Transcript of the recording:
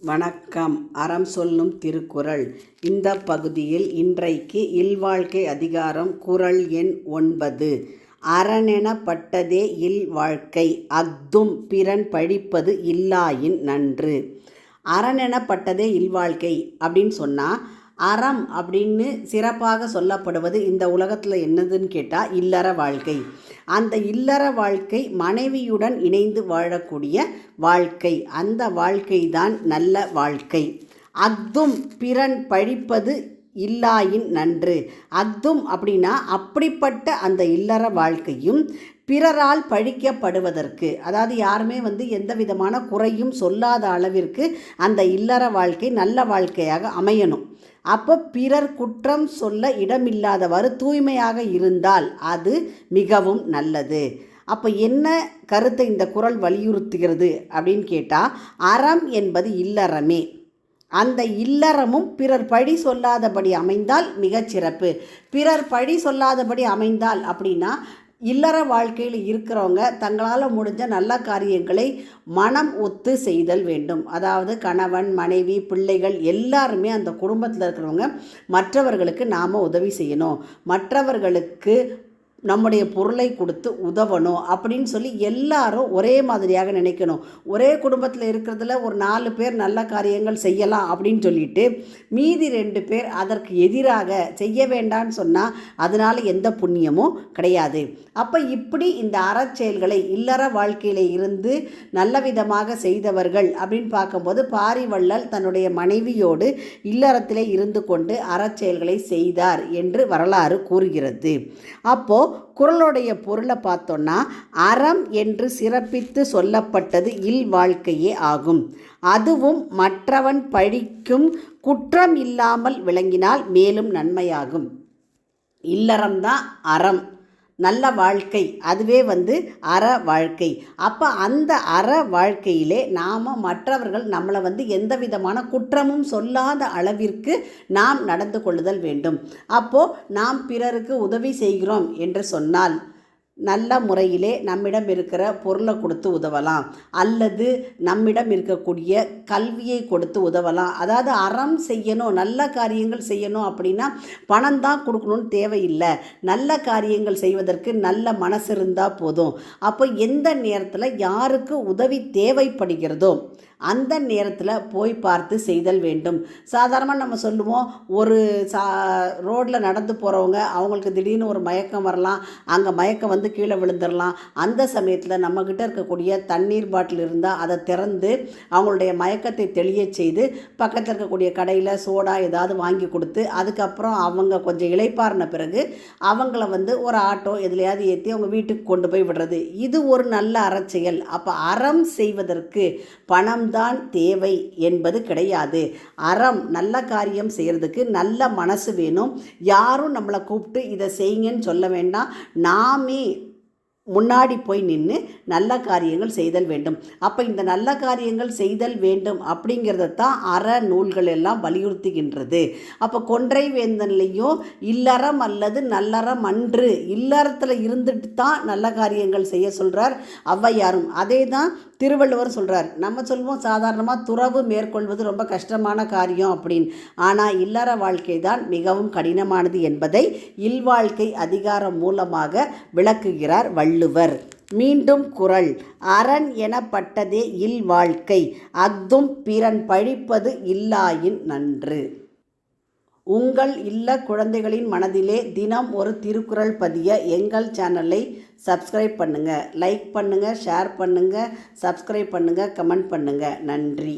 வணக்கம். அறம் சொல்லும் திருக்குறள். இந்த பகுதியில் இன்றைக்கு இல்வாழ்க்கை அதிகாரம் குறள் எண் 9. அறனெனப்பட்டதே இல்வாழ்க்கை அஃதும் பிறன் பழிப்பது இல்லாயின் நன்று. அறனெனப்பட்டதே இல்வாழ்க்கை அப்படின்னு சொன்னால், அறம் அப்படின்னு சிறப்பாக சொல்லப்படுவது இந்த உலகத்தில் என்னதுன்னு கேட்டால் இல்லற வாழ்க்கை. அந்த இல்லற வாழ்க்கை மனைவியுடன் இணைந்து வாழக்கூடிய வாழ்க்கை. அந்த வாழ்க்கை தான் நல்ல வாழ்க்கை. அஃதும் பிறன் பழிப்பது இல்லாயின் நன்று. அஃதும் அப்படின்னா அப்படிப்பட்ட அந்த இல்லற வாழ்க்கையும் பிறரால் பழிக்கப்படுவதற்கு, அதாவது யாருமே எந்த விதமான குறையும் சொல்லாத அளவிற்கு அந்த இல்லற வாழ்க்கை நல்ல வாழ்க்கையாக அமையணும். அப்போ பிறர் குற்றம் சொல்ல இடமில்லாதவாறு தூய்மையாக இருந்தால் அது மிகவும் நல்லது. அப்போ என்ன கருத்தை இந்த குறள் வலியுறுத்துகிறது அப்படின்னு கேட்டால், அறம் என்பது இல்லறமே. அந்த இல்லறமும் பிறர் பழி சொல்லாதபடி அமைந்தால் மிகச்சிறப்பு. பிறர் பழி சொல்லாதபடி அமைந்தால் அப்படின்னா, இல்லற வாழ்க்கையில் இருக்கிறவங்க தங்களால் முடிஞ்ச நல்ல காரியங்களை மனம் ஒத்து செய்தல் வேண்டும். அதாவது கணவன், மனைவி, பிள்ளைகள் எல்லாருமே அந்த குடும்பத்தில் இருக்கிறவங்க மற்றவர்களுக்கு நாம் உதவி செய்யணும், மற்றவர்களுக்கு நம்முடைய பொருளை கொடுத்து உதவணும் அப்படின்னு சொல்லி எல்லாரும் ஒரே மாதிரியாக நினைக்கணும். ஒரே குடும்பத்தில் இருக்கிறதுல ஒரு 4 பேர் நல்ல காரியங்கள் செய்யலாம் அப்படின்னு சொல்லிட்டு மீதி 2 பேர் அதற்கு எதிராக செய்ய வேண்டான்னு சொன்னால் அதனால் எந்த புண்ணியமும் கிடையாது. அப்போ இப்படி இந்த அறச்செயல்களை இல்லற வாழ்க்கையில் இருந்து நல்ல விதமாக செய்தவர்கள் அப்படின்னு பார்க்கும்போது, பாரிவள்ளல் தன்னுடைய மனைவியோடு இல்லறத்திலே இருந்து கொண்டு அறச்செயல்களை செய்தார் என்று வரலாறு கூறுகிறது. அப்போது குறளுடைய பொருளை பார்த்தோன்னா, அறம் என்று சிறப்பித்து சொல்லப்பட்டது இல்வாழ்க்கையே ஆகும். அதுவும் மற்றவன் பழிக்கும் குற்றம் இல்லாமல் விளங்கினால் மேலும் நன்மையாகும். இல்லறம்தான் அறம், நல்ல வாழ்க்கை. அதுவே அற வாழ்க்கை. அப்போ அந்த அற வாழ்க்கையிலே நாம் மற்றவர்கள் நம்மளை எந்த விதமான குற்றமும் சொல்லாத அளவிற்கு நாம் நடந்து கொள்ளுதல் வேண்டும். அப்போது நாம் பிறருக்கு உதவி செய்கிறோம் என்று சொன்னால் நல்ல முறையிலே நம்மிடம் இருக்கிற பொருளை கொடுத்து உதவலாம், அல்லது நம்மிடம் இருக்கக்கூடிய கல்வியை கொடுத்து உதவலாம். அதாவது அறம் செய்யணும், நல்ல காரியங்கள் செய்யணும் அப்படின்னா பணம் தான் கொடுக்கணும்னு தேவையில்லை. நல்ல காரியங்கள் செய்வதற்கு நல்ல மனசு இருந்தால் போதும். அப்போ எந்த நேரத்தில் யாருக்கு உதவி தேவைப்படுகிறதோ அந்த நேரத்தில் போய் பார்த்து செய்தல் வேண்டும். சாதாரணமாக நம்ம சொல்லுவோம், ஒரு ரோட்டில் நடந்து போகிறவங்க அவங்களுக்கு திடீர்னு ஒரு மயக்கம் வரலாம், அங்கே மயக்கம் கீழே விழுந்துடலாம். அந்த சமயத்தில் நம்மக்கிட்ட இருக்கக்கூடிய தண்ணீர் பாட்டில் இருந்தால் அதை திறந்து அவங்களுடைய மயக்கத்தை தெளிய செய்து பக்கத்தில் இருக்கக்கூடிய கடையில் சோடா ஏதாவது வாங்கி கொடுத்து, அதுக்கப்புறம் அவங்க கொஞ்சம் இளைப்பாறின பிறகு அவங்கள ஒரு ஆட்டோ எதுலையாவது ஏற்றி அவங்க வீட்டுக்கு கொண்டு போய் விடுறது. இது ஒரு நல்ல அறச்செயல். அப்போ அறம் செய்வதற்கு பணம் தான் தேவை என்பது கிடையாது. அறம், நல்ல காரியம் செய்கிறதுக்கு நல்ல மனசு வேணும். யாரும் நம்மளை கூப்பிட்டு இதை செய்யுங்கன்னு சொல்ல வேண்டாம். நாமே முன்னாடி போய் நின்று நல்ல காரியங்கள் செய்தல் வேண்டும். அப்போ இந்த நல்ல காரியங்கள் செய்தல் வேண்டும் அப்படிங்கிறத தான் அற நூல்கள் எல்லாம் வலியுறுத்துகின்றது. அப்போ கொன்றை வேந்தன்லையும் இல்லறம் அல்லது நல்லறம் அன்று, இல்லறத்தில் இருந்துட்டு தான் நல்ல காரியங்கள் செய்ய சொல்கிறார் ஔவையாரும். அதே தான் திருவள்ளுவர் சொல்கிறார். நம்ம சொல்லுவோம் சாதாரணமாக துறவு மேற்கொள்வது ரொம்ப கஷ்டமான காரியம் அப்படின்னு. ஆனால் இல்லற வாழ்க்கை தான் மிகவும் கடினமானது என்பதை இல்வாழ்க்கை அதிகாரம் மூலமாக விளக்குகிறார் வள்ளுவர். மீண்டும் குறள். அரண் எனப்பட்டதே இல்வாழ்க்கை அஃதும் பிறன் பழிப்பது இல்லாயின் நன்று. உங்கள் இல்ல குழந்தைகளின் மனதிலே தினம் ஒரு திருக்குறள் பதிய எங்கள் சேனலை சப்ஸ்கிரைப் பண்ணுங்கள், லைக் பண்ணுங்கள், ஷேர் பண்ணுங்கள், சப்ஸ்கிரைப் பண்ணுங்கள், கமெண்ட் பண்ணுங்கள். நன்றி.